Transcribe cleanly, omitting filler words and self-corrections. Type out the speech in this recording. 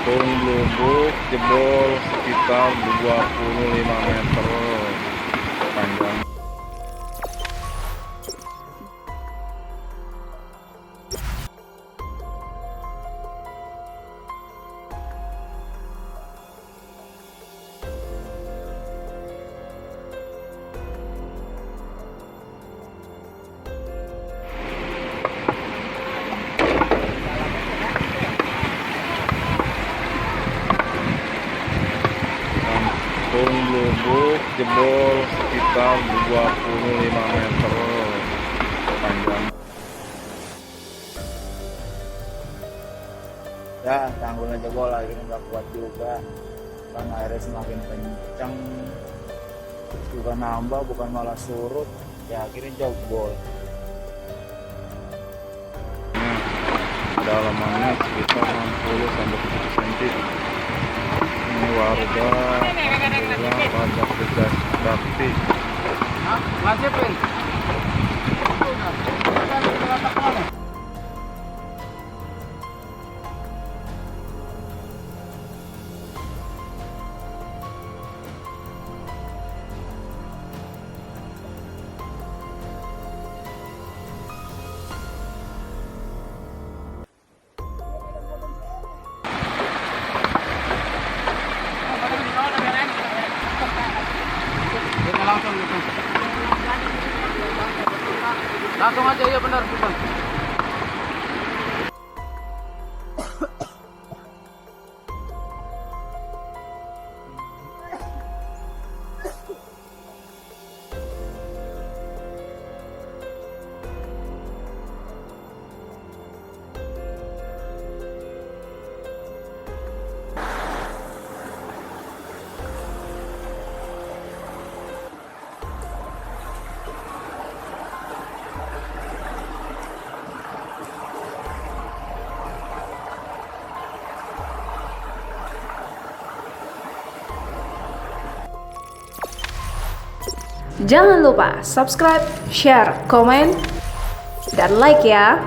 Kampung Blubuk jebol sekitar 25 meter panjang. Kampung Blubuk jebol sekitar 25 meter panjang. Ya, tanggulnya jebol akhirnya nggak kuat juga kan, airnya semakin kencang, juga nambah bukan malah surut, ya akhirnya jebol. Kedalamannya sekitar 60 sampai 70 cm. Ini warga alhamdulillah pada tugas bakti. Masipin. Langsung aja, ya benar bukan. Jangan lupa subscribe, share, komen, dan like ya.